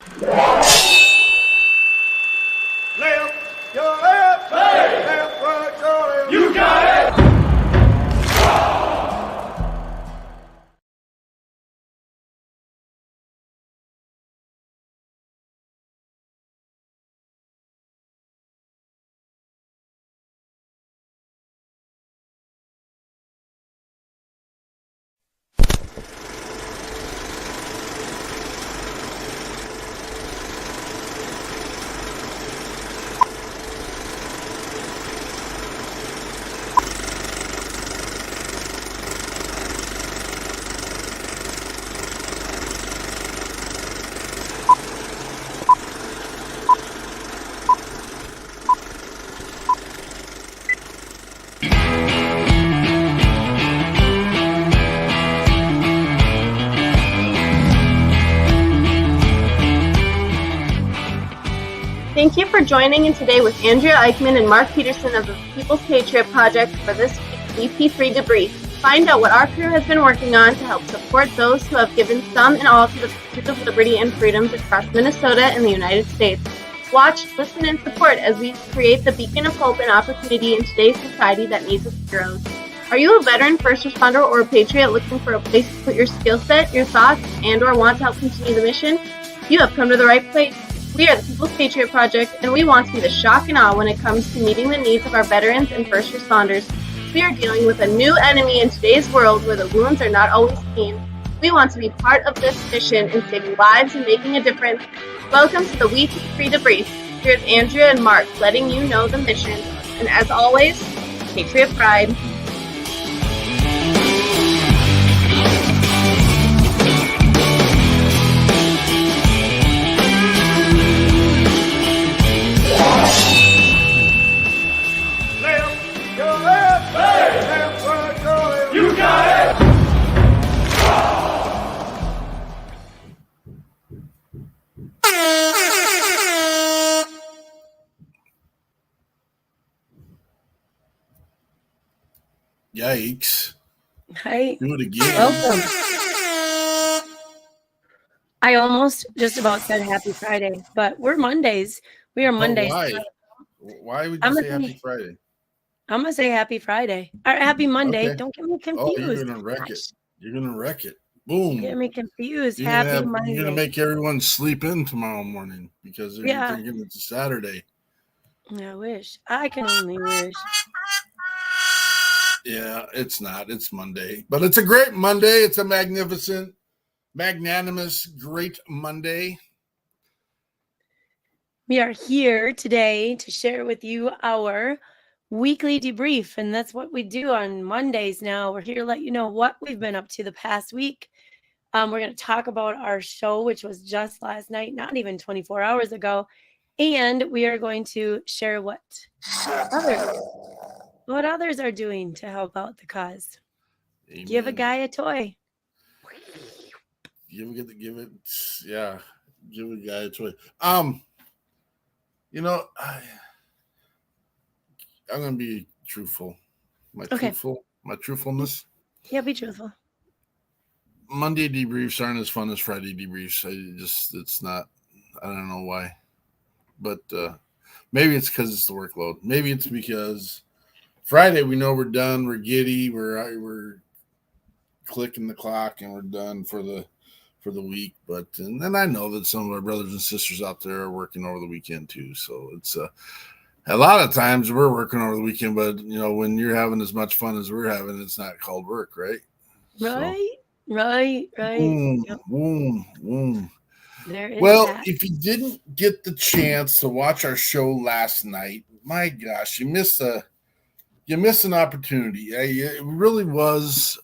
Left, your left, hey. Left, right, your left. You got it. Thank you for joining in today with Andrea Eichmann and Mark Peterson of the People's Patriot Project for this week's WeP3 Debrief. Find out what our crew has been working on to help support those who have given some and all to the pursuit of liberty and freedoms across Minnesota and the United States. Watch, listen, and support as we create the beacon of hope and opportunity in today's society that needs its heroes. Are you a veteran, first responder, or a patriot looking for a place to put your skill set, your thoughts, and or want to help continue the mission? You have come to the right place. We are the People's Patriot Project, and we want to be the shock and awe when it comes to meeting the needs of our veterans and first responders. We are dealing with a new enemy in today's world where the wounds are not always clean. We want to be part of this mission in saving lives and making a difference. Welcome to the WeP3 Debrief. Here's Andrea and Mark letting you know the mission. And as always, Patriot Pride. Yikes. Hi. Do it again. Welcome. I almost just about said Happy Friday, but we're Mondays. We are Mondays. Why? Why would you say Happy Friday? I'm going to say Happy Friday. Or Happy Monday. Okay. Don't get me confused. Oh, you're going to wreck it. You're going to wreck it. Boom. Get me confused. Happy Monday. You're going to make everyone sleep in tomorrow morning because they're thinking it's a Saturday. I wish. I can only wish. Yeah, it's not. It's Monday. But it's a great Monday. It's a magnificent, magnanimous, great Monday. We are here today to share with you our weekly debrief, and that's what we do on Mondays now. We're here to let you know what we've been up to the past week. We're going to talk about our show, which was just last night, not even 24 hours ago. And we are going to share what others are doing to help out the cause. Amen. Give a guy a toy. Give a guy a toy. I'm gonna be truthful. My truthfulness. Yeah, be truthful. Monday debriefs aren't as fun as Friday debriefs. It's not. I don't know why, but maybe it's because it's the workload. Maybe it's because Friday we know we're done. We're giddy. We're clicking the clock and we're done for the week. And then I know that some of our brothers and sisters out there are working over the weekend too. So it's a lot of times we're working over the weekend, but when you're having as much fun as we're having, it's not called work, right? Right. Boom, yep. boom. Well, if you didn't get the chance to watch our show last night, my gosh, you missed an opportunity. It really was.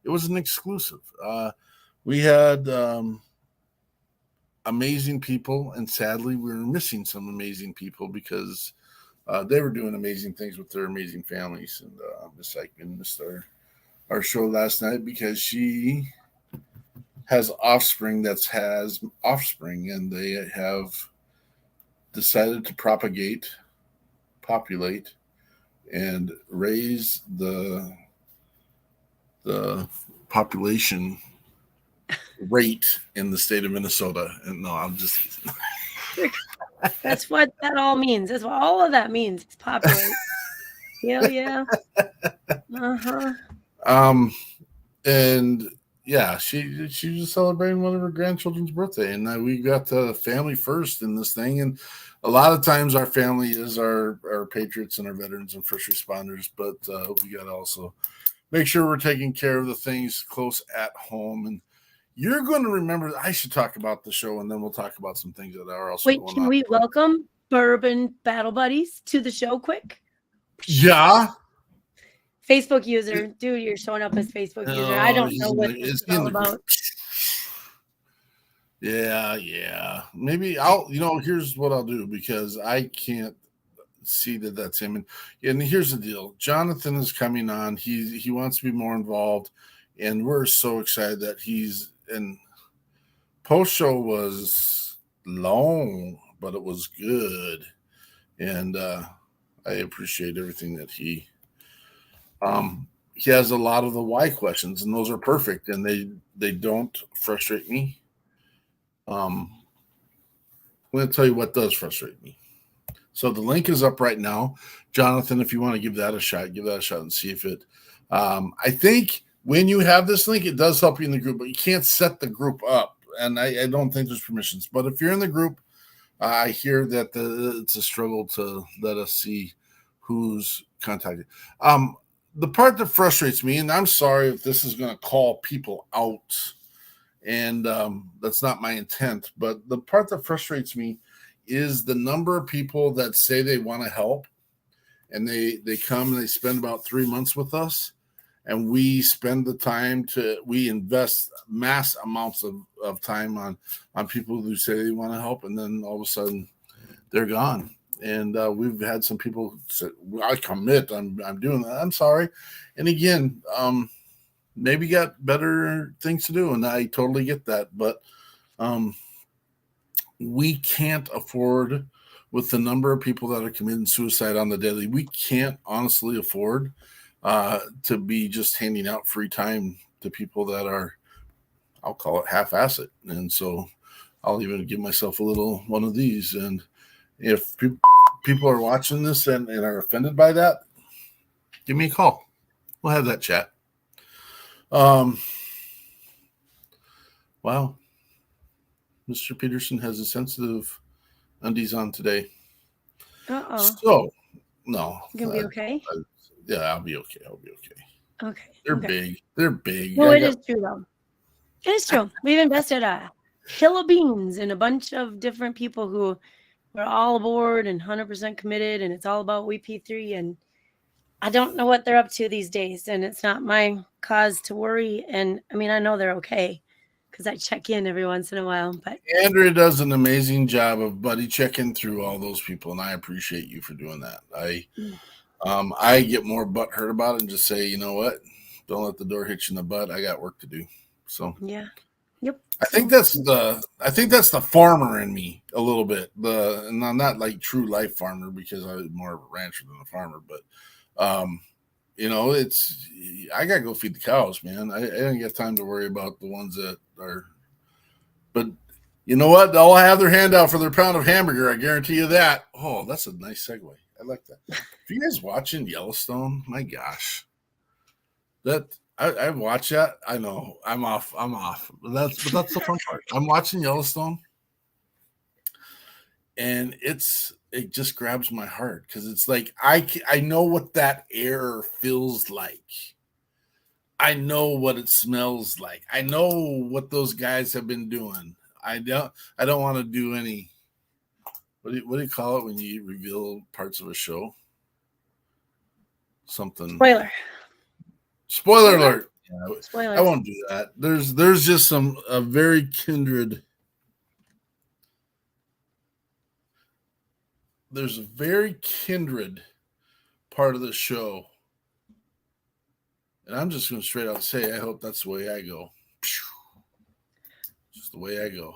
It was an exclusive. We had amazing people, and sadly, we were missing some amazing people because they were doing amazing things with their amazing families. And Miss Eichmann missed our show last night because she has offspring that has offspring, and they have decided to populate, and raise the population rate in the state of Minnesota. And no, I'm just. That's what that all means. That's what all of that means. It's populate. Hell yeah. And yeah, she was celebrating one of her grandchildren's birthday, and we got the family first in this thing. And a lot of times our family is our patriots and our veterans and first responders, but we got to also make sure we're taking care of the things close at home. And you're going to remember, I should talk about the show, and then we'll talk about some things that are also going on. Can we welcome Bourbon Battle Buddies to the show quick? Yeah. Facebook user. Dude, you're showing up as Facebook user. I don't know what this is all about. Yeah. Maybe here's what I'll do, because I can't see that that's him. And here's the deal. Jonathan is coming on. He wants to be more involved, and we're so excited that he's in. Post show was long, but it was good. And I appreciate everything that he has a lot of the why questions, and those are perfect, and they don't frustrate me. I'm going to tell you what does frustrate me. So the link is up right now. Jonathan, if you want to give that a shot and see if it, I think when you have this link, it does help you in the group, but you can't set the group up. And I don't think there's permissions, but if you're in the group, I hear that it's a struggle to let us see who's contacted. The part that frustrates me, and I'm sorry if this is going to call people out, and that's not my intent, but the part that frustrates me is the number of people that say they want to help, and they come and they spend about 3 months with us, and we spend the time we invest mass amounts of time on people who say they want to help, and then all of a sudden they're gone. And we've had some people say, I commit, I'm doing that. I'm sorry. And again, maybe got better things to do, and I totally get that. But we can't afford, with the number of people that are committing suicide on the daily, we can't honestly afford to be just handing out free time to people that are, I'll call it half-assed. And so I'll even give myself a little one of these. And if people are watching this and are offended by that, give me a call. We'll have that chat. Wow. Mr. Peterson has a sensitive undies on today. Uh-oh. So, no. You gonna be okay? Yeah, I'll be okay. Okay. They're big. They're big. No, it is true, though. It is true. We've invested a hill of beans in a bunch of different people who are all aboard and 100% committed, and it's all about WeP3. And I don't know what they're up to these days, and it's not my cause to worry. And I mean, I know they're okay because I check in every once in a while. But Andrea does an amazing job of buddy checking through all those people, and I appreciate you for doing that. I get more butthurt about it and just say, you know what? Don't let the door hit you in the butt. I got work to do. So yeah. Yep. I think that's the farmer in me a little bit. And I'm not like true life farmer because I'm more of a rancher than a farmer, but I gotta go feed the cows, man. I don't get time to worry about the ones that are, but you know what? They'll have their hand out for their pound of hamburger. I guarantee you that. Oh, that's a nice segue. I like that. If you guys watching Yellowstone, my gosh, I watch that. I know I'm off. But that's the fun part. I'm watching Yellowstone, and it just grabs my heart because it's like I know what that air feels like. I know what it smells like. I know what those guys have been doing. I don't want to do any. What do you call it when you reveal parts of a show? Something. Spoiler alert. Yeah, Spoilers. I won't do that. There's just a very kindred. There's a very kindred part of the show. And I'm just going to straight out say, I hope that's the way I go. Just the way I go.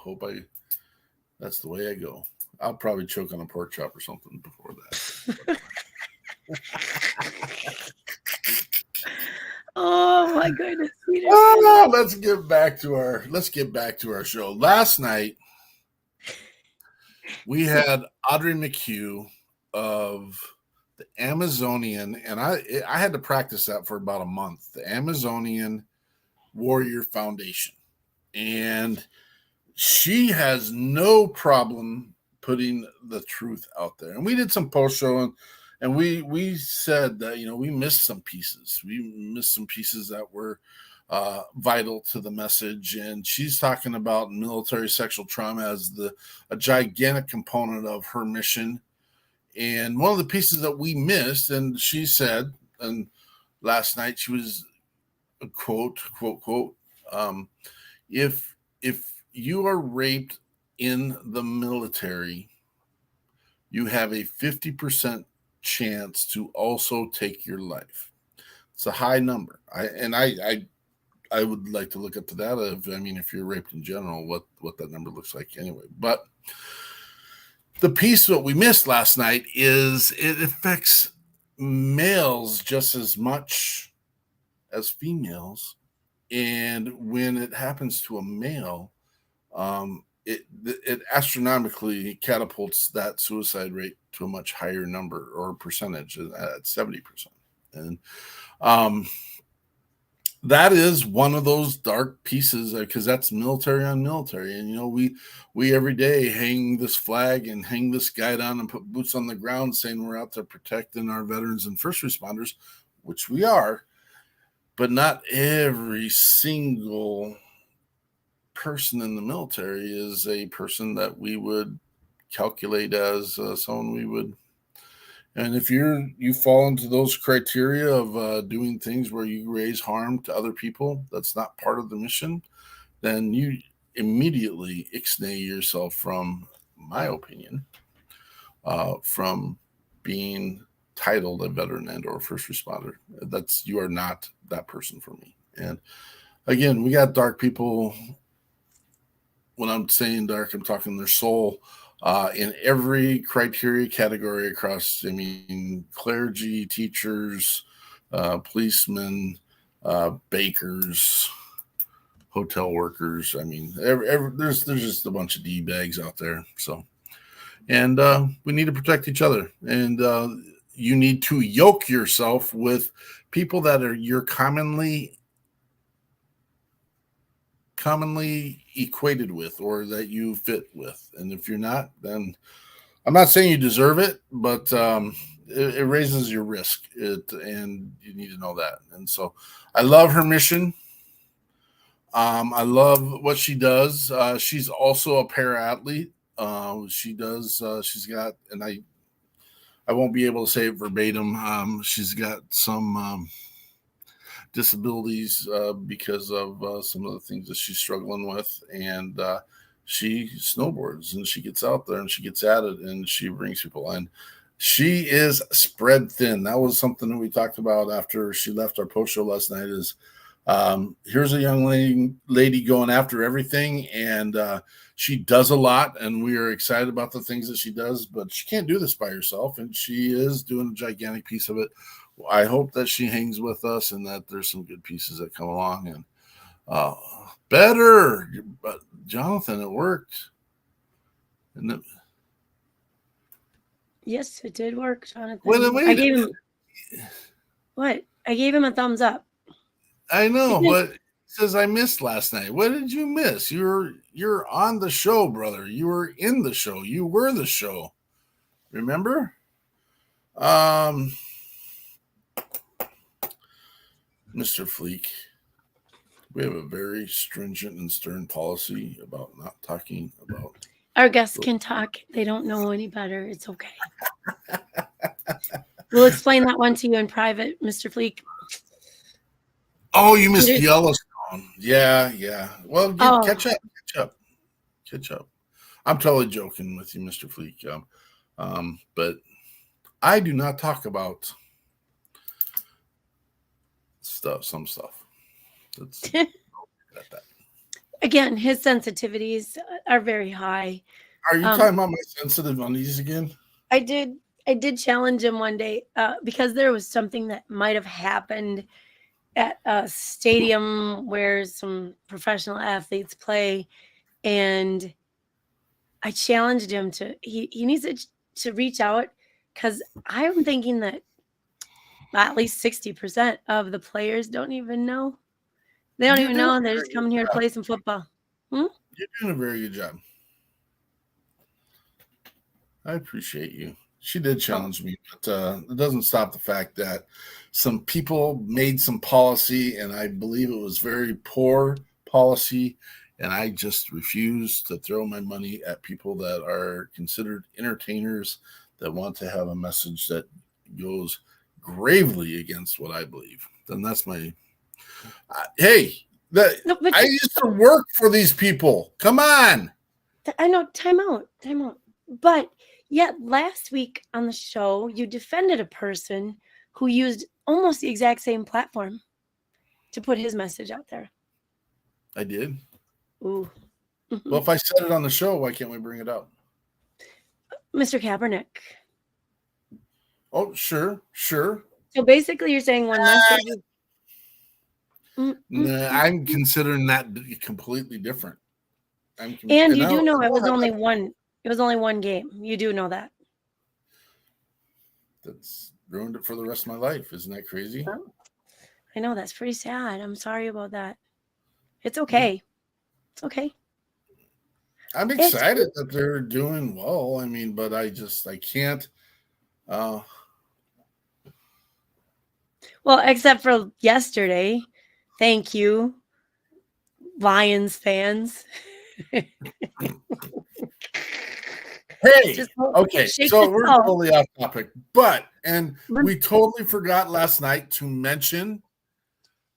That's the way I go. I'll probably choke on a pork chop or something before that. Oh my goodness, Peter. Oh, let's get back to our show. Last night we had Audrey McHugh of the Amazonian, and I had to practice that for about a month. The Amazonian Warrior Foundation, and she has no problem putting the truth out there. And we did some post show, and we said that we missed some pieces. We missed some pieces that were vital to the message. And she's talking about military sexual trauma as a gigantic component of her mission. And one of the pieces that we missed, and she said, and last night she was a quote, if you are raped in the military, you have a 50% chance to also take your life. It's a high number. I would like to look up to that. If you're raped in general, what that number looks like anyway. But the piece that we missed last night is it affects males just as much as females. And when it happens to a male, it astronomically catapults that suicide rate to a much higher number or percentage at 70%. And that is one of those dark pieces because that's military on military. And, we every day hang this flag and hang this guide on and put boots on the ground saying we're out there protecting our veterans and first responders, which we are. But not every single person in the military is a person that we would calculate as someone we would. And if you fall into those criteria of doing things where you raise harm to other people, that's not part of the mission, then you immediately ixnay yourself from, my opinion, from being titled a veteran and or first responder. You are not that person for me. And again, we got dark people. When I'm saying dark, I'm talking their soul in every criteria category across, clergy, teachers, policemen, bakers, hotel workers. There's just a bunch of D-bags out there. So, and we need to protect each other. And you need to yoke yourself with people that you're commonly equated with or that you fit with. And if you're not, then I'm not saying you deserve it, but it raises your risk. And you need to know that. And so I love her mission. I love what she does. She's also a para-athlete. She's got, and I won't be able to say it verbatim. She's got some disabilities because of some of the things that she's struggling with. And she snowboards and she gets out there and she gets at it and she brings people in. She is spread thin. That was something that we talked about after she left our post show last night is here's a young lady going after everything. And she does a lot and we are excited about the things that she does, but she can't do this by herself. And she is doing a gigantic piece of it. I hope that she hangs with us and that there's some good pieces that come along and better. But Jonathan, it worked. Yes, it did work, Jonathan. Wait, I gave him what? I gave him a thumbs up. I know, but he says I missed last night. What did you miss? You're on the show, brother. You were in the show. You were the show. Remember? Mr. Fleek, we have a very stringent and stern policy about not talking about. Our guests can talk. They don't know any better. It's okay. We'll explain that one to you in private, Mr. Fleek. Oh, you missed Yellowstone. Yeah. Well, catch up. I'm totally joking with you, Mr. Fleek. But I do not talk about some stuff. Again, his sensitivities are very high. Are you talking about my sensitive undies again? I did challenge him one day because there was something that might have happened at a stadium where some professional athletes play, and I challenged him to he needs to reach out, because I'm thinking that at least 60% of the players don't even know. They don't You're even doing know. a They're very just good coming here to job. play some football. You're doing a very good job. I appreciate you. She did challenge me, but it doesn't stop the fact that some people made some policy, and I believe it was very poor policy, and I just refuse to throw my money at people that are considered entertainers that want to have a message that goes gravely against what I believe. Then that's my hey. No, but I used to work for these people. Come on. I know, time out. But yet last week on the show, you defended a person who used almost the exact same platform to put his message out there. I did. Ooh. Well, if I said it on the show, why can't we bring it up? Mr. Kaepernick. Oh, sure. So basically you're saying one message is Nah, I'm considering that completely different. And you do know it was only one game. You do know that. That's ruined it for the rest of my life. Isn't that crazy? Oh, I know, that's pretty sad. I'm sorry about that. It's okay. It's okay. I'm excited that they're doing well. I mean, but I can't. Well, except for yesterday. Thank you, Lions fans. Hey, okay, so we're totally off topic, and we totally forgot last night to mention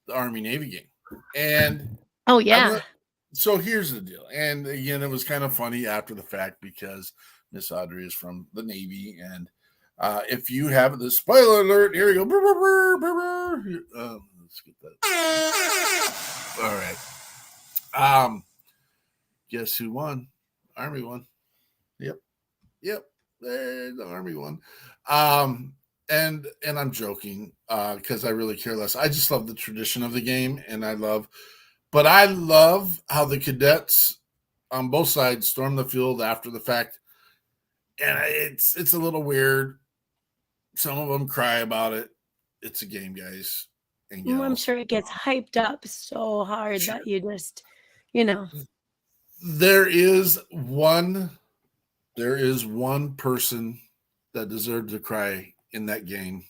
the Army-Navy game. And oh yeah. So here's the deal. And again, it was kind of funny after the fact because Miss Audrey is from the Navy. And if you have the spoiler alert, here we go. Let's get that. All right. Guess who won? Army won. Yep. The Army won. And I'm joking because I really care less. I just love the tradition of the game, and I love how the cadets on both sides storm the field after the fact. And it's a little weird. Some of them cry about it. It's a game, guys. And I'm sure it gets hyped up so hard that you just, There is one person that deserved to cry in that game.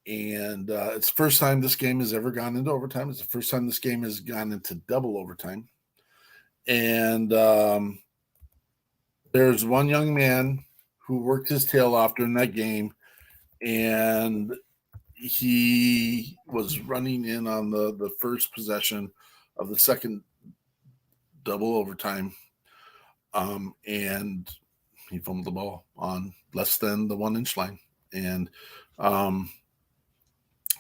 And it's the first time this game has ever gone into overtime. It's the first time this game has gone into double overtime. And there's one young man who worked his tail off during that game, and he was running in on the first possession of the second double overtime. And he fumbled the ball on less than the 1 inch line. And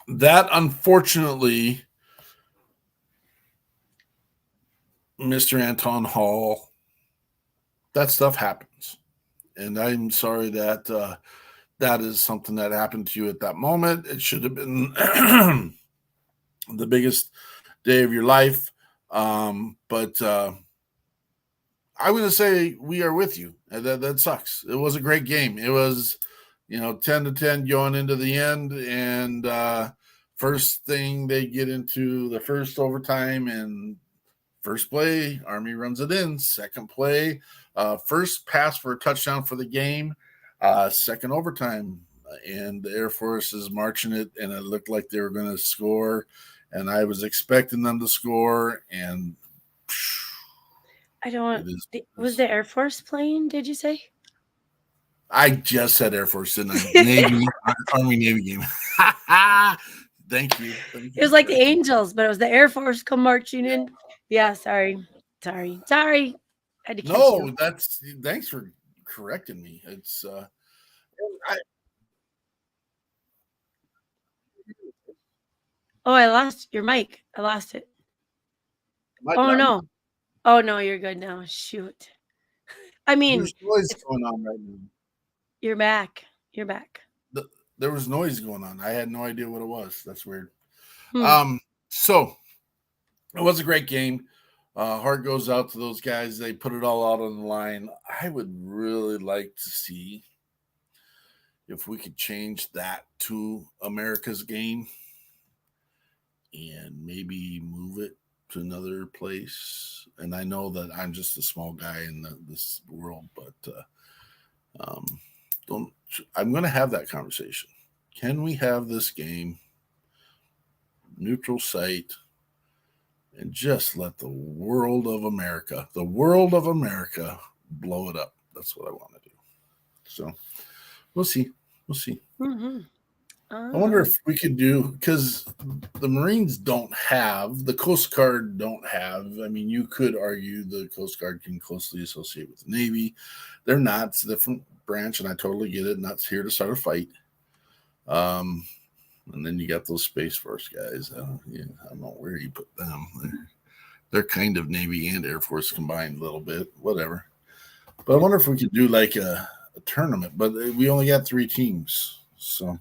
that, unfortunately, Mr. Anton Hall, that stuff happens. And I'm sorry that that is something that happened to you at that moment. It should have been the biggest day of your life. But I'm going to say we are with you. That sucks. It was a great game. It was, 10-10 going into the end. And first thing they get into the first overtime, and first play, Army runs it in. Second play, first pass for a touchdown for the game. Second overtime, and the Air Force is marching it, and it looked like they were going to score. And I was expecting them to score, and was the Air Force playing, did you say? I just said Air Force, didn't I? Navy, Army Navy game. Thank you. It was like the Angels, but it was the Air Force come marching in. Yeah, sorry. I had to catch you. Thanks for correcting me. It's I lost your mic. I lost it. No. Oh no, you're good now. Shoot. I mean, there's noise going on right now. You're back. There was noise going on. I had no idea what it was. That's weird. So it was a great game. Heart goes out to those guys. They put it all out on the line. I would really like to see if we could change that to America's game and maybe move it to another place. And I know that I'm just a small guy in this world, but I'm going to have that conversation. Can we have this game neutral site and just let the world of America blow it up? That's what I want to do. So we'll see. Mm-hmm. I wonder if we could do, because the Marines don't have, the Coast Guard don't have. I mean, you could argue the Coast Guard can closely associate with the Navy. They're not. It's a different branch, and I totally get it. Not here to start a fight. And then you got those Space Force guys. I don't know where you put them. They're kind of Navy and Air Force combined a little bit, whatever. But I wonder if we could do like a tournament. But we only got 3 teams, so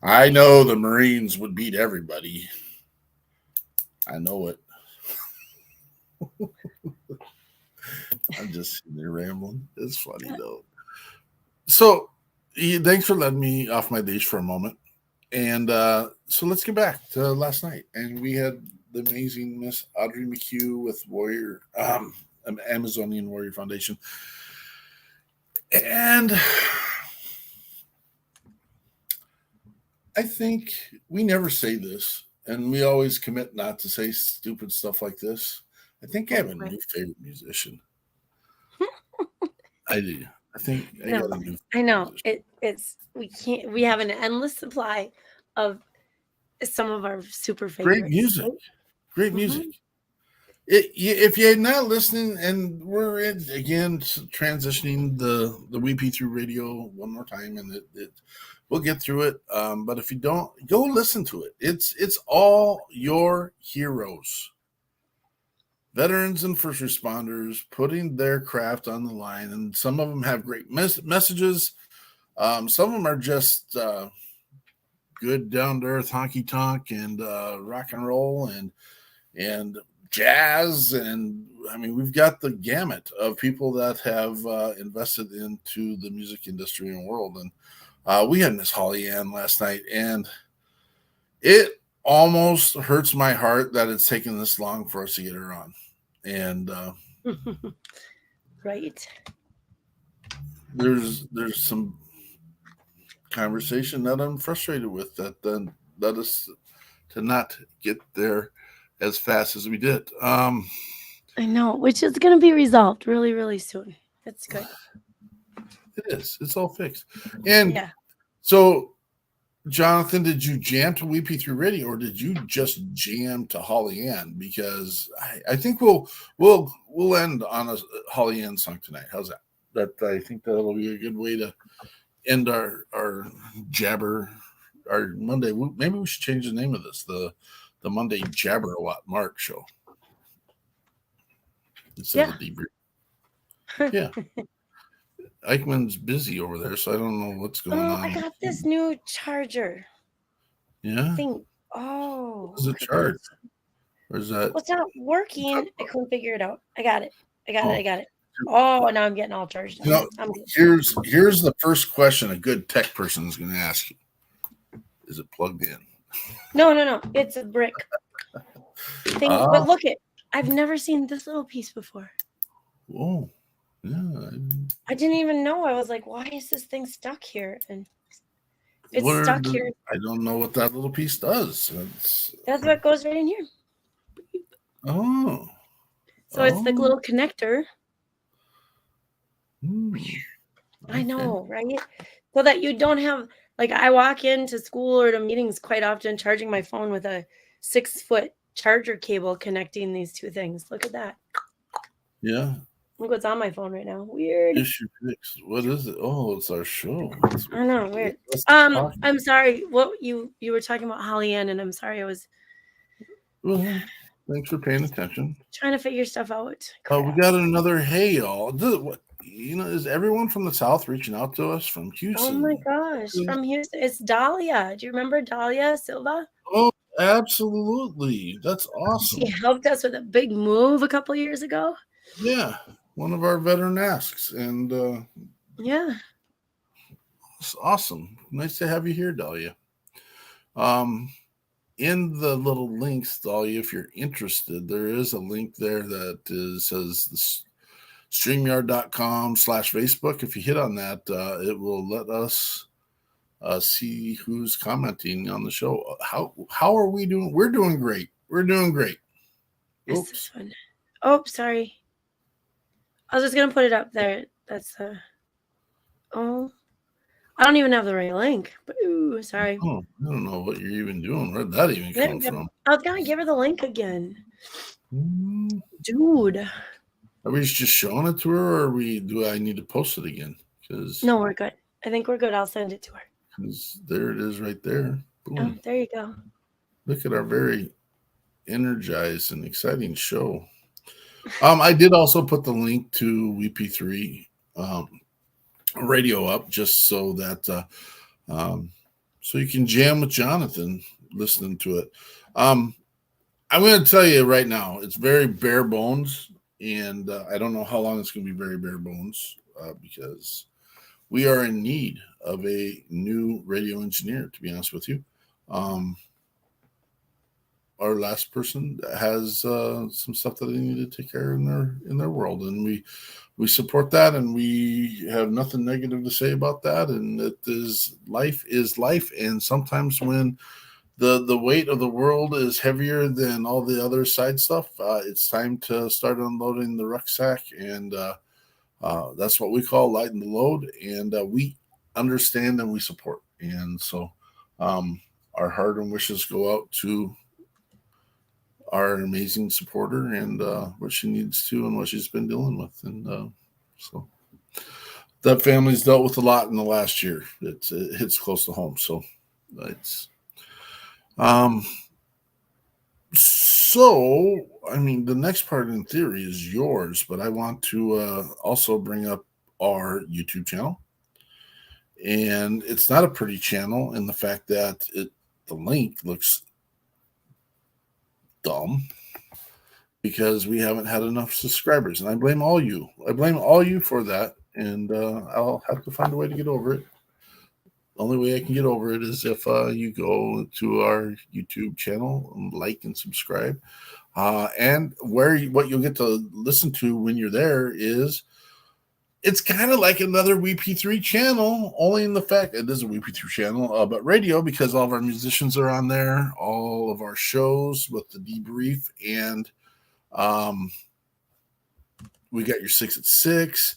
I know the Marines would beat everybody. I know it. I'm just sitting there rambling. It's funny, though. So, thanks for letting me off my leash for a moment. And so let's get back to last night. And we had the amazing Miss Audrey McHugh with Warrior, Amazonian Warrior Foundation. And I think we never say this, and we always commit not to say stupid stuff like this. I think I have a new favorite musician. I do. I think I got a new. I know we have an endless supply of some of our super favorites. Great music. If you're not listening, and we're again transitioning the WeP3 radio one more time, and we'll get through it. But if you don't, go listen to it. It's all your heroes, veterans and first responders, putting their craft on the line, and some of them have great messages. Some of them are just good down to earth honky tonk and rock and roll and jazz, and I mean we've got the gamut of people that have invested into the music industry and world. And we had Miss Holly Ann last night, and it almost hurts my heart that it's taken this long for us to get her on. And right, there's some conversation that I'm frustrated with that then led us to not get there as fast as we did. I know, which is going to be resolved really, really soon. That's good. It is. It's all fixed. And yeah. So, Jonathan, did you jam to WeP3 Radio, or did you just jam to Holly Ann? Because I think we'll end on a Holly Ann song tonight. How's that? I think that'll be a good way to end our jabber, our Monday. Maybe we should change the name of this, the Monday Jabber a Lot Mark show. Instead of Debrief. Yeah. Eichmann's busy over there, so I don't know what's going on. I got this new charger. Yeah? What is it charged? Or is that? Well, it's not working. I couldn't figure it out. I got it. Oh, now I'm getting all charged up. Here's the first question a good tech person is going to ask you. Is it plugged in? No. It's a brick thing. But look I've never seen this little piece before. Whoa. Yeah. I didn't even know. I was like, why is this thing stuck here? And it's stuck here. I don't know what that little piece does. That's what goes right in here. Oh. So it's the little connector. Okay. I know, right? So that you don't have, like, I walk into school or to meetings quite often charging my phone with a 6-foot charger cable connecting these two things. Look at that. Yeah. Look what's on my phone right now. Weird. Issue fixed. What is it? Oh, it's our show. I know, weird. I'm sorry. What you were talking about Holly Ann, and I'm sorry I was thanks for paying attention. Trying to figure stuff out. Oh, we got another hey y'all. Is everyone from the South reaching out to us from Houston? Oh my gosh. From Houston. It's Dahlia. Do you remember Dahlia Silva? Oh Absolutely. That's She awesome. helped us with a big move a couple years ago. Yeah. One of our veteran asks. And Yeah. it's awesome. Nice to have you here, Dahlia. Um, in the little links, Dahlia, if you're interested, there is a link there that says the StreamYard.com/Facebook. If you hit on that, it will let us see who's commenting on the show. How are we doing? We're doing great. We're doing great. This is Oops. fun. Oh, sorry. I was just gonna put it up there. That's oh, I don't even have the right link. But ooh, sorry. Oh, I don't know what you're even doing. Where'd that even There come we go. from? I was gonna give her the link again, Hmm. dude. Are we just showing it to her, or do I need to post it again? Because No, we're good. I think we're good. I'll send it to her. there it is right there. Oh, Boom. there you go. Look at our very energized and exciting show. I did also put the link to WeP3 radio up just so that so you can jam with Jonathan listening to it. I'm going to tell you right now, it's very bare bones, and I don't know how long it's going to be very bare bones because we are in need of a new radio engineer, to be honest with you. Our last person has some stuff that they need to take care of in their world, and we support that, and we have nothing negative to say about that. And it is life, and sometimes when the weight of the world is heavier than all the other side stuff, it's time to start unloading the rucksack, and that's what we call lighten the load. And we understand and we support, and so our heart and wishes go out to our amazing supporter and what she needs to and what she's been dealing with. And so that family's dealt with a lot in the last year. It hits close to home. So it's so I mean, the next part in theory is yours, but I want to also bring up our YouTube channel. And it's not a pretty channel in the fact that the link looks dumb because we haven't had enough subscribers, and I blame all you. I blame all you for that, and I'll have to find a way to get over it. The only way I can get over it is if you go to our YouTube channel and like and subscribe. And what you'll get to listen to when you're there is it's kind of like another WeP3 channel, only in the fact it is a WeP3 channel, but radio, because all of our musicians are on there, all of our shows with the debrief, and we got your 6 at 6.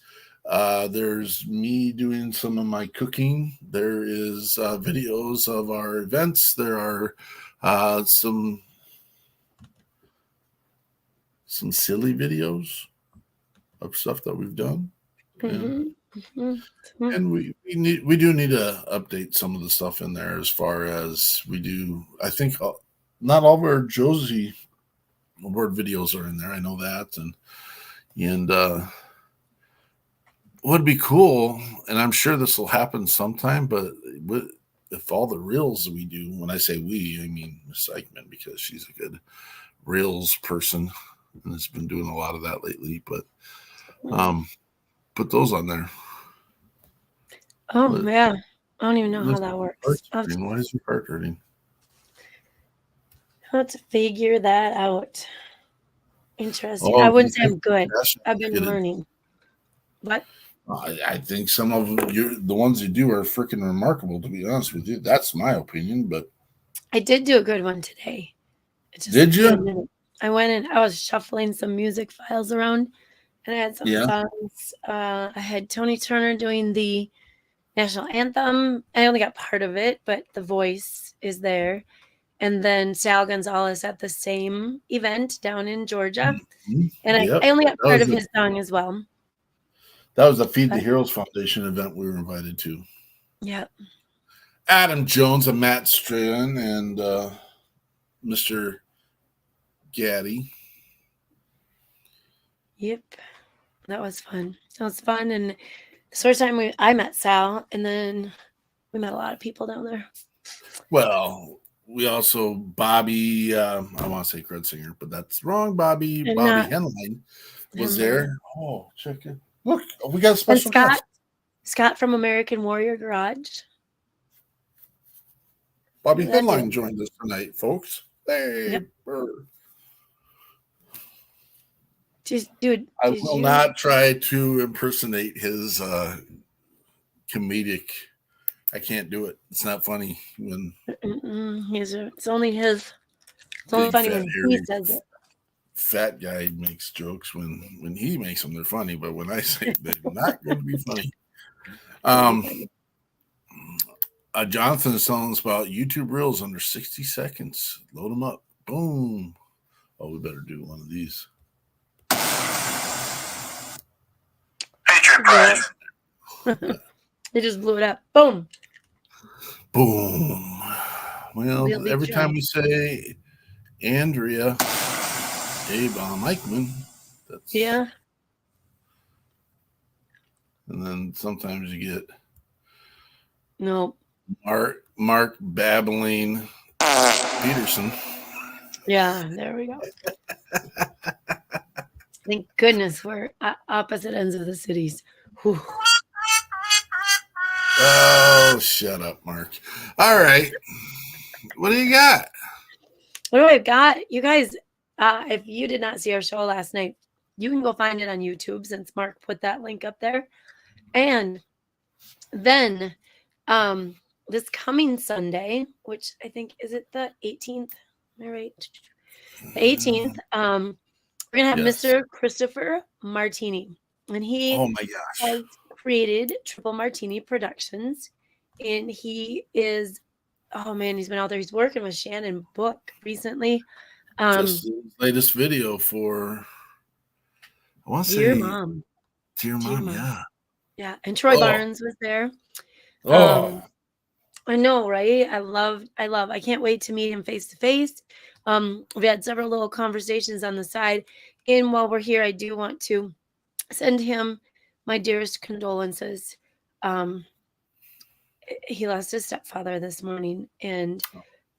There's me doing some of my cooking. There is videos of our events. There are some silly videos of stuff that we've done. And we do need to update some of the stuff in there as far as we do. I think not all of our Josie award videos are in there. I know that, and would be cool, and I'm sure this will happen sometime, but if all the reels we do, when I say we, I mean Miss Eichmann, because she's a good reels person and has been doing a lot of that lately, but put those on there. Oh, yeah. I don't even know how that works. Why is your heart hurting? I'll have to figure that out. Interesting. Oh, I wouldn't say I'm good. I've been learning. What? I think some of the ones you do are freaking remarkable, to be honest with you. That's my opinion, but I did do a good one today. Did you? I went and I was shuffling some music files around, and I had some songs. I had Tony Turner doing the national anthem. I only got part of it, but the voice is there. And then Sal Gonzalez at the same event down in Georgia. Mm-hmm. And I only got part of his song as well. That was the Feed the Heroes Foundation event we were invited to. Yep. Adam Jones and Matt Strahan and Mr. Gaddy. Yep. That was fun. That was fun. And the first time I met Sal, and then we met a lot of people down there. Well, we also Bobby. I want to say Grunsinger, but that's wrong. Bobby And Henline was there. Oh, check it. Look, we got a and special guest. Scott from American Warrior Garage. Bobby That Henline dude. joined us tonight, folks. Hey, Yep. brr. Dude, I will not try to impersonate his comedic. I can't do it. It's not funny when it's only his. It's only big funny fat when he hairy says it. fat guy makes jokes. When he makes them, they're funny. But when I say they're not going to be funny. Jonathan is telling us about YouTube Reels under 60 seconds. Load them up. Boom. Oh, we better do one of these. Patriot guys. They just blew it up. Boom. Boom. Well, every time we say Andrea A-Bomb Eichmann, that's yeah. And then sometimes you get Mark babbling Peterson. Yeah, there we go. Thank goodness we're at opposite ends of the cities. Whew. Oh, shut up, Mark. All right. What do you got? What do I got? You guys, if you did not see our show last night, you can go find it on YouTube since Mark put that link up there. And then this coming Sunday, which I think, is it the 18th? Am I right? The 18th. We're going to have Mr. Christopher Martini. And he oh my gosh. has created Triple Martini Productions. And he is, oh man, he's been out there. He's working with Shannon Book recently. Just his latest video for, I want to say, Dear Mom, yeah. Yeah, and Troy Barnes was there. I know, right? I can't wait to meet him face to face. We've had several little conversations on the side. And while we're here, I do want to send him my dearest condolences. He lost his stepfather this morning. And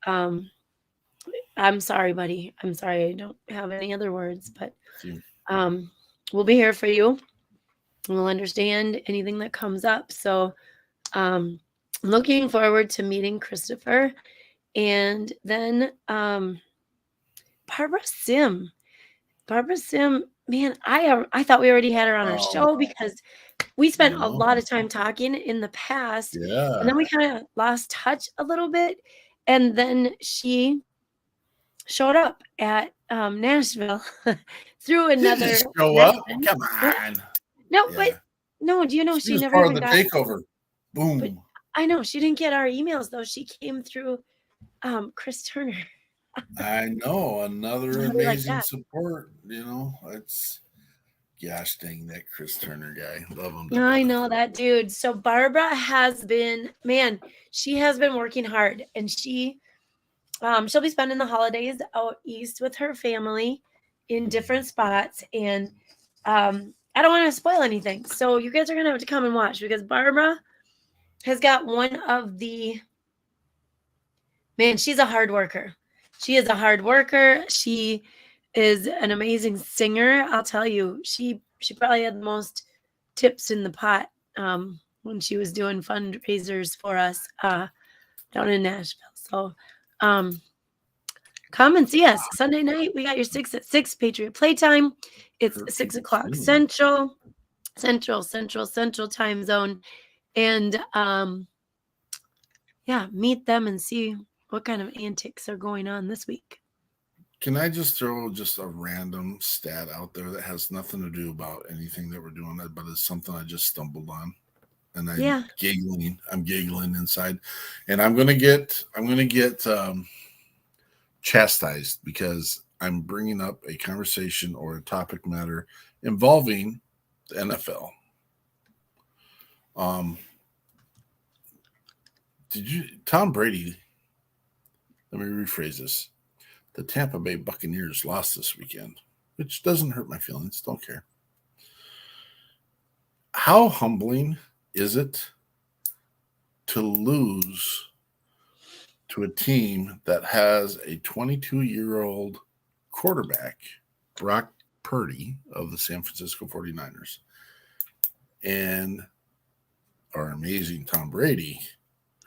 I'm sorry, buddy. I'm sorry. I don't have any other words, but we'll be here for you. We'll understand anything that comes up. So looking forward to meeting Christopher. And then Barbara Sim, man, I thought we already had her on our show because we spent a lot of time talking in the past. Yeah. And then we kind of lost touch a little bit. And then she showed up at Nashville through another. Show up? Come on. No, but no, do you know she never part even of the got takeover. Boom. But I know she didn't get our emails though. She came through Chris Turner. I know, another amazing support. You know, it's gosh dang that Chris Turner guy. Love him. I know that dude. So Barbara has been, man, she has been working hard, and she'll be spending the holidays out east with her family in different spots. And I don't want to spoil anything. So you guys are gonna have to come and watch because Barbara has got one of the, man, she's a hard worker. She is a hard worker. She is an amazing singer. I'll tell you, she probably had the most tips in the pot when she was doing fundraisers for us down in Nashville. So come and see us Sunday night. We got your 6 at 6 Patriot Playtime. It's 6 o'clock Central time zone. And meet them and see what kind of antics are going on this week. Can I just throw just a random stat out there that has nothing to do about anything that we're doing, but it's something I just stumbled on, and I'm giggling inside, and I'm gonna get chastised because I'm bringing up a conversation or a topic matter involving the NFL. Tom Brady? Let me rephrase this. The Tampa Bay Buccaneers lost this weekend, which doesn't hurt my feelings. Don't care. How humbling is it to lose to a team that has a 22-year-old quarterback, Brock Purdy of the San Francisco 49ers, and our amazing Tom Brady,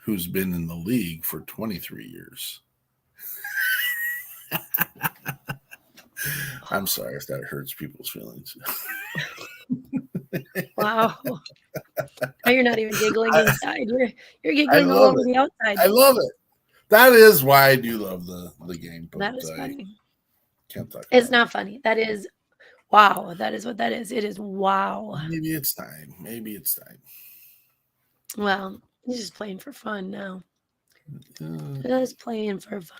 who's been in the league for 23 years. I'm sorry if that hurts people's feelings. Wow. Now you're not even giggling inside. You're I giggling all love over it. the outside. I love it. That is why I do love the game. But That is I funny. can't talk It's about not funny. That is wow. That is what that is. It is wow. it. Maybe it's time. Maybe it's time. Well, he's just playing for fun now. Uh, Just playing for fun.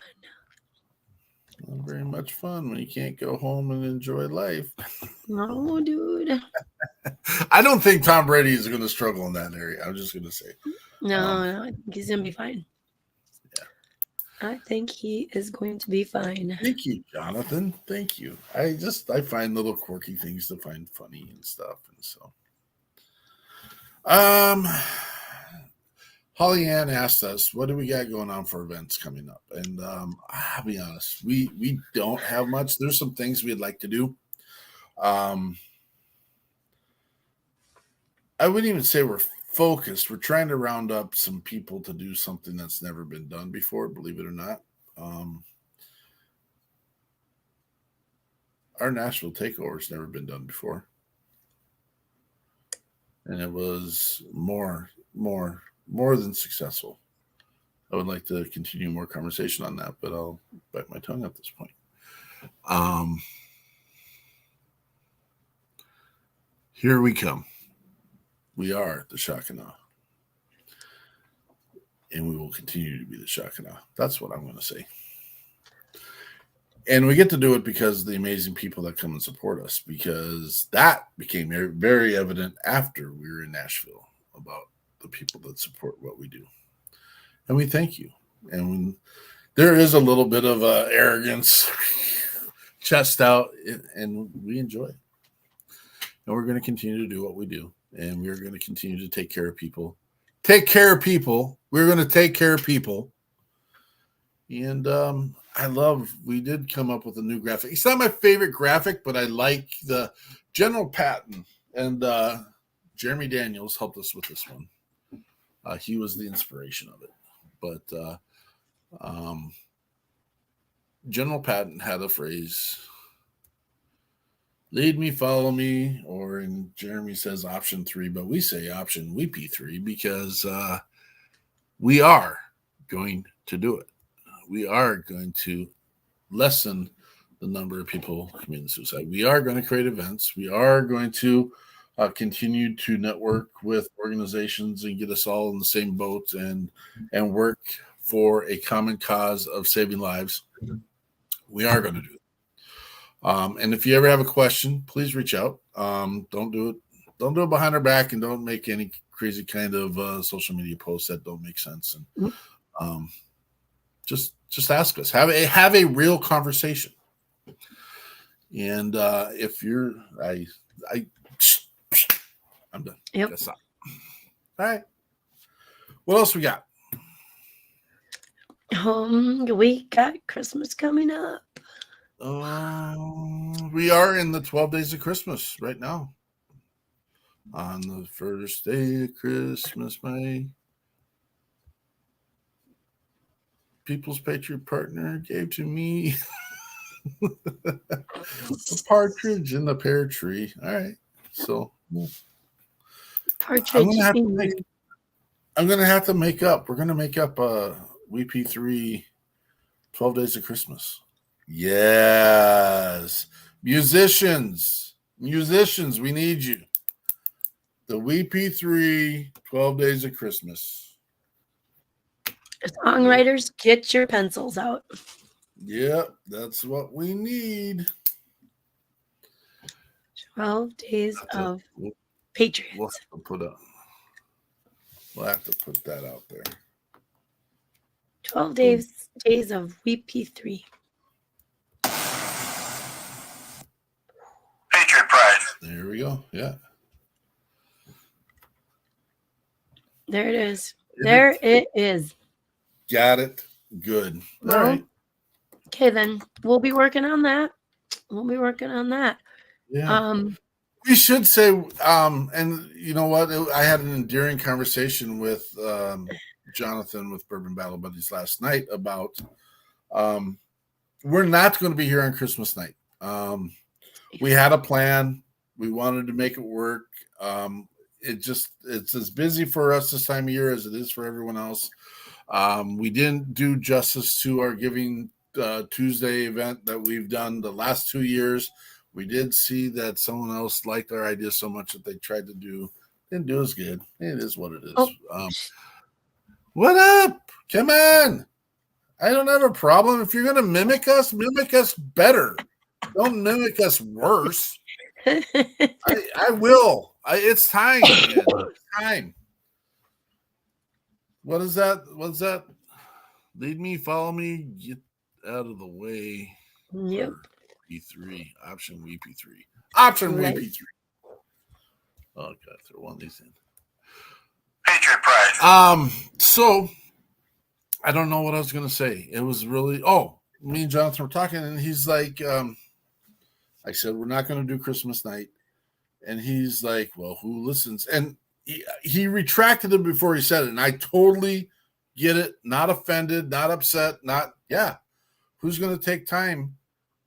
Not very much fun when you can't go home and enjoy life. No, dude. I don't think Tom Brady is going to struggle in that area. I'm just going to say. No, I think he's gonna be fine. Yeah. I think he is going to be fine. Thank you, Jonathan. Thank you. I find little quirky things to find funny and stuff, and so. Holly Ann asked us, what do we got going on for events coming up? And I'll be honest, we don't have much. There's some things we'd like to do. I wouldn't even say we're focused. We're trying to round up some people to do something that's never been done before, believe it or not. Our Nashville takeover has never been done before. And it was more than successful. I would like to continue more conversation on that, but I'll bite my tongue at this point. Here we come. We are the Shock and Awe. And we will continue to be the Shock and Awe. That's what I'm going to say. And we get to do it because of the amazing people that come and support us, because that became very, very evident after we were in Nashville about the people that support what we do. And we thank you. And when there is a little bit of arrogance, chest out, and we enjoy it. And we're going to continue to do what we do. And we're going to continue to take care of people. Take care of people. We're going to take care of people. And we did come up with a new graphic. It's not my favorite graphic, but I like the General Patton. And Jeremy Daniels helped us with this one. He was the inspiration of it. But General Patton had a phrase, lead me, follow me, or in Jeremy says option 3, but we say option WeP3 because we are going to do it. We are going to lessen the number of people committing suicide. We are going to create events. We are going to continue to network with organizations and get us all in the same boat and work for a common cause of saving lives. We are going to do it. And if you ever have a question, please reach out. Don't do it behind our back, and don't make any crazy kind of social media posts that don't make sense. And just ask us. Have a real conversation. And if you're, I'm done. Yep. That's all. All right. What else we got? We got Christmas coming up. We are in the 12 days of Christmas right now. On the first day of Christmas, my People's Patriot partner gave to me a partridge in the pear tree. All right. So Partridge. I'm gonna have to make up. We're gonna make up WeP3 12 Days of Christmas. Yes. Musicians, we need you. The WeP3 12 Days of Christmas. Songwriters, get your pencils out. Yep, that's what we need. 12 days of Patriots. We'll have to put that out there. 12 days of WeP3. Patriot pride. There we go. Yeah. There it is. There it is. Got it. Good. Well, All right. Okay, then we'll be working on that. Yeah. We should say, and you know what? I had an endearing conversation with Jonathan with Bourbon Battle Buddies last night about we're not going to be here on Christmas night. We had a plan. We wanted to make it work. It's as busy for us this time of year as it is for everyone else. We didn't do justice to our Giving Tuesday event that we've done the last 2 years. We did see that someone else liked our idea so much that they tried to do. Didn't do as good. It is what it is. Oh. What up? Come on. I don't have a problem. If you're going to mimic us better. Don't mimic us worse. I will. It's time. It's time. What is that? What's that? Lead me, follow me, get out of the way. Yep. WeP3. Option WeP3. Option Right. WeP3. Oh, God, throw one of these in. Patriot Pride. So I don't know what I was gonna say. It was really me and Jonathan were talking, and he's like, I said, we're not gonna do Christmas night. And he's like, well, who listens? And he retracted it before he said it, and I totally get it. Not offended, not upset, who's gonna take time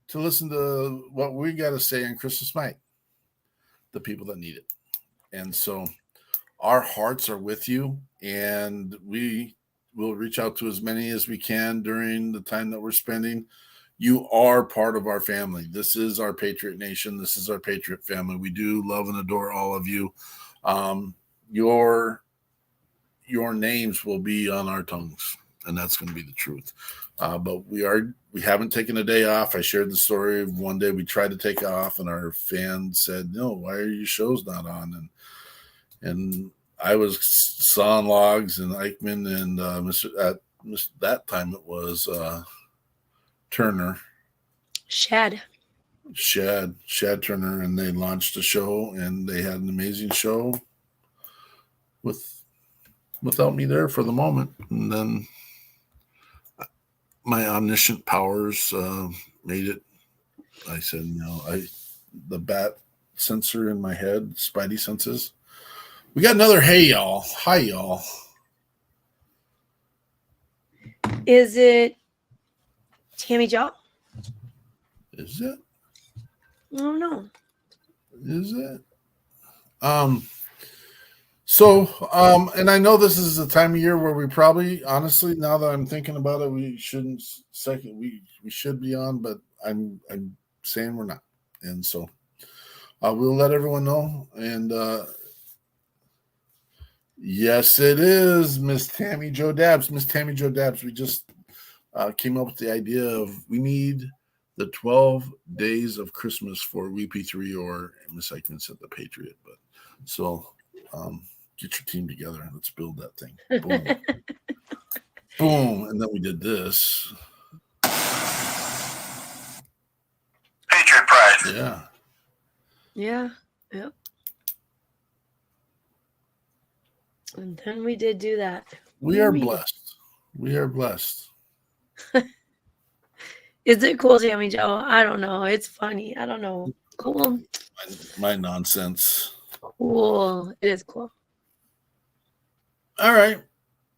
to listen to what we got to say on Christmas night? The people that need it. And so our hearts are with you, and we will reach out to as many as we can during the time that we're spending. You are part of our family. This is our Patriot Nation. This is our Patriot family. We do love and adore all of you. Your names will be on our tongues, and that's going to be the truth. But we haven't taken a day off. I shared the story of one day we tried to take off, and our fans said, "No, why are your shows not on?" And I was sawing logs, and Eichmann and that time it was Turner, Shad Turner, and they launched a show, and they had an amazing show without me there for the moment, and then my omniscient powers made it. I said, the bat sensor in my head, spidey senses. We got another hey y'all. Hi y'all. Is it Tammy Jo? Is it? I don't know. Is it? And I know this is the time of year where we probably, honestly, now that I'm thinking about it, we shouldn't we should be on, but I'm saying we're not. And so we'll let everyone know. And yes, it is Miss Tammy Jo Dabbs. Miss Tammy Jo Dabbs, we just came up with the idea of we need the 12 days of Christmas for WeP3, or Miss Eichmann said the Patriot. But so get your team together and let's build that thing. Boom. Boom. And then we did this. Patriot Pride. Yeah. Yeah. Yep. And then we did do that. We are blessed. We are blessed. Is it cool, Tammy Jo? I don't know. It's funny. I don't know. Cool. My nonsense. Cool. It is cool. All right.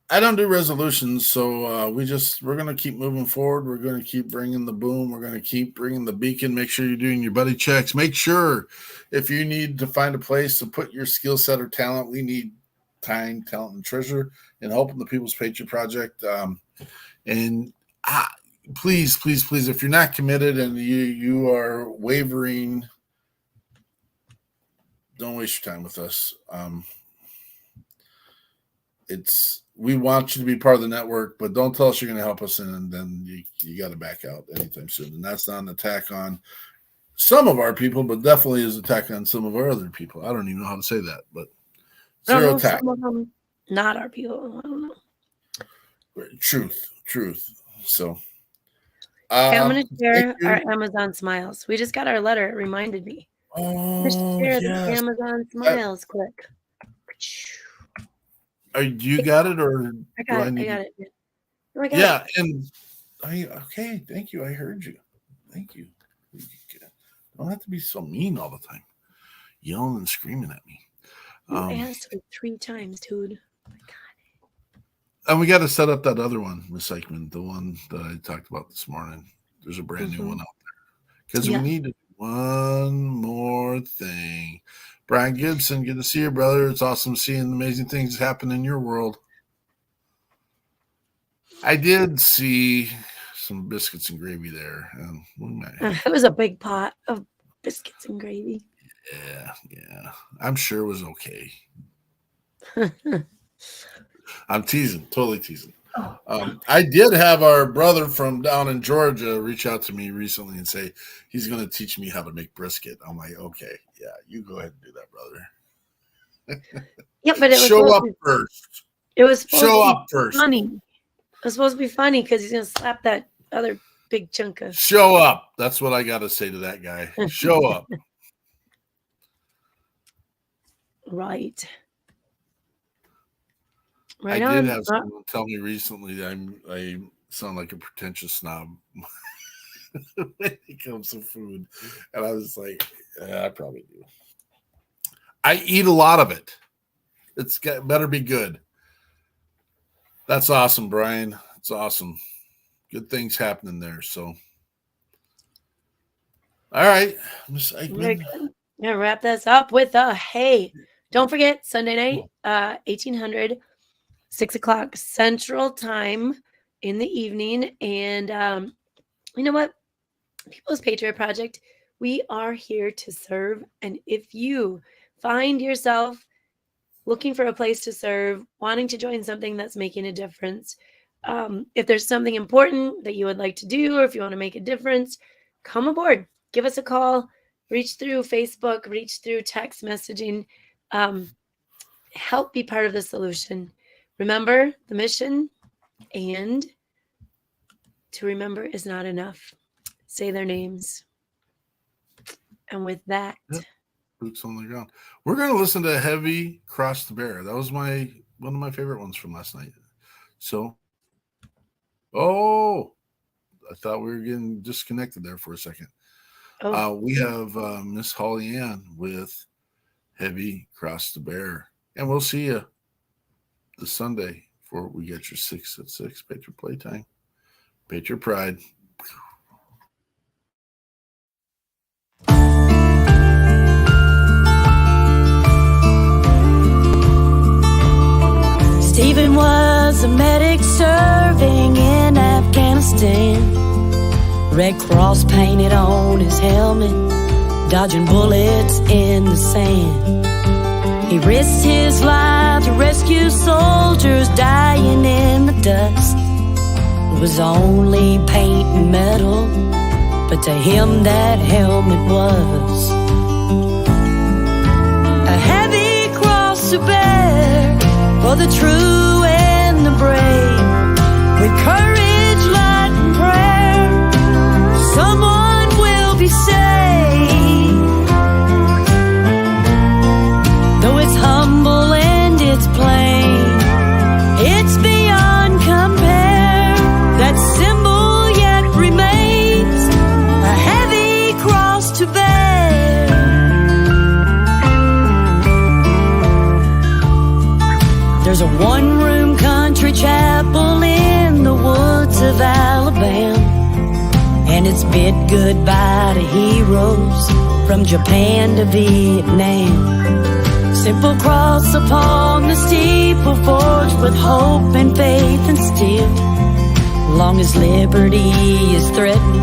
I don't do resolutions, so we're going to keep moving forward. We're going to keep bringing the boom. We're going to keep bringing the beacon. Make sure you're doing your buddy checks. Make sure if you need to find a place to put your skill set or talent, we need time, talent, and treasure in helping the People's Patriot Project. Please, if you're not committed and you are wavering, don't waste your time with us. We want you to be part of the network, but don't tell us you're going to help us, and then you got to back out anytime soon. And that's not an attack on some of our people, but definitely is an attack on some of our other people. I don't even know how to say that, but zero attack. Some of them, not our people. I don't know. Truth. So I'm going to share our Amazon Smiles. We just got our letter. It reminded me. Just share the Amazon Smiles quick. You got it, or I got it. Yeah, and okay, thank you. I heard you. Thank you. Don't have to be so mean all the time, yelling and screaming at me. You asked me 3 times, dude. Oh my God. And we got to set up that other one, Miss Eichmann, the one that I talked about this morning. There's a brand new one out there because we need to do one more thing. Brian Gibson, good to see you, brother. It's awesome seeing amazing things happen in your world. I did see some biscuits and gravy there. And it was a big pot of biscuits and gravy. Yeah. I'm sure it was okay. I'm teasing, totally teasing. I did have our brother from down in Georgia reach out to me recently and say he's going to teach me how to make brisket. I'm like, okay, yeah, you go ahead and do that, brother. Yeah, but it was show up first. It was show up first. Funny. It was supposed to be funny because he's going to slap that other big chunk of. Show up. That's what I got to say to that guy. Show up. Right. I did have someone tell me recently that I sound like a pretentious snob when it comes to food. And I was like, yeah, I probably do. I eat a lot of it. Better be good. That's awesome, Brian. It's awesome. Good things happening there. So, all right. Miss Eichmann. Yeah, wrap this up with hey, don't forget Sunday night, 1800, 6 o'clock Central Time in the evening. And you know what? People's Patriot Project, we are here to serve. And if you find yourself looking for a place to serve, wanting to join something that's making a difference, if there's something important that you would like to do, or if you want to make a difference, come aboard. Give us a call. Reach through Facebook, reach through text messaging. Help be part of the solution. Remember the mission, and to remember is not enough. Say their names. And with that, boots on the ground. We're going to listen to Heavy Cross the Bear. That was one of my favorite ones from last night. So, I thought we were getting disconnected there for a second. We have Miss Holly Ann with Heavy Cross the Bear. And we'll see you this Sunday before we get your 6 at 6 Patriot Playtime. Patriot Pride. Stephen was a medic serving in Afghanistan. Red Cross painted on his helmet, dodging bullets in the sand. He risked his life to rescue soldiers dying in the dust. It was only paint and metal, but to him that helmet was a heavy cross to bear for the true and the brave. With courage, light, and prayer, someone will be saved. Though it's humble and it's plain, it's beyond compare. That symbol yet remains a heavy cross to bear. There's a one-room country chapel in the woods of Alabama, and it's bid goodbye to heroes from Japan to Vietnam. Simple cross upon the steeple, forged with hope and faith and steel. Long as liberty is threatened,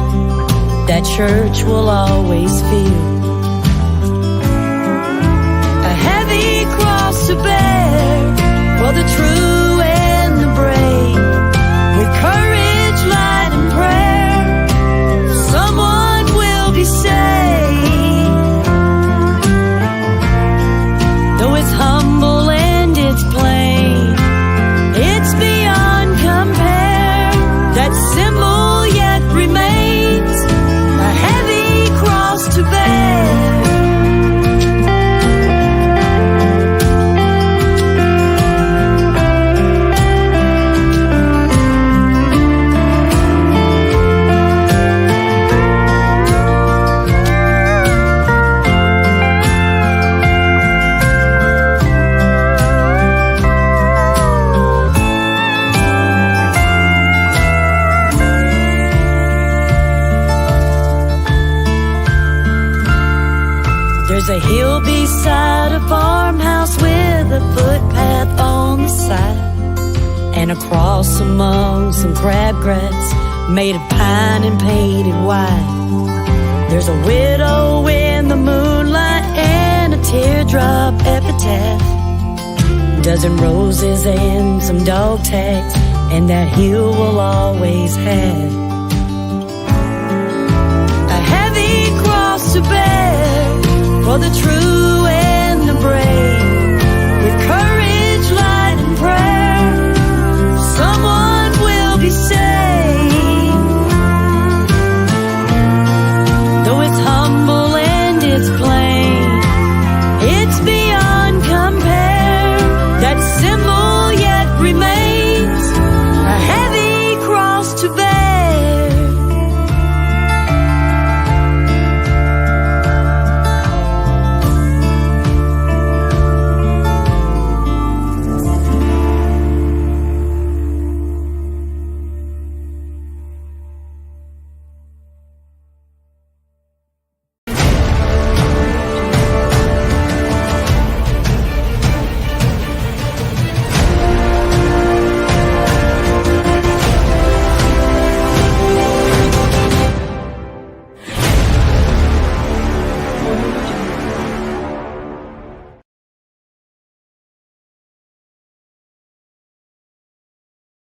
that church will always feel a heavy cross to bear for the true and the brave. With courage, light, and prayer, someone will be saved. Though it's humble and it's plain, it's beyond compare. That symbol yet remains a heavy cross to bear. and a cross among some crabgrass made of pine and painted white. There's a widow in the moonlight and a teardrop epitaph, dozen roses and some dog tags, and that hill will always have a heavy cross to bear for the true and the brave.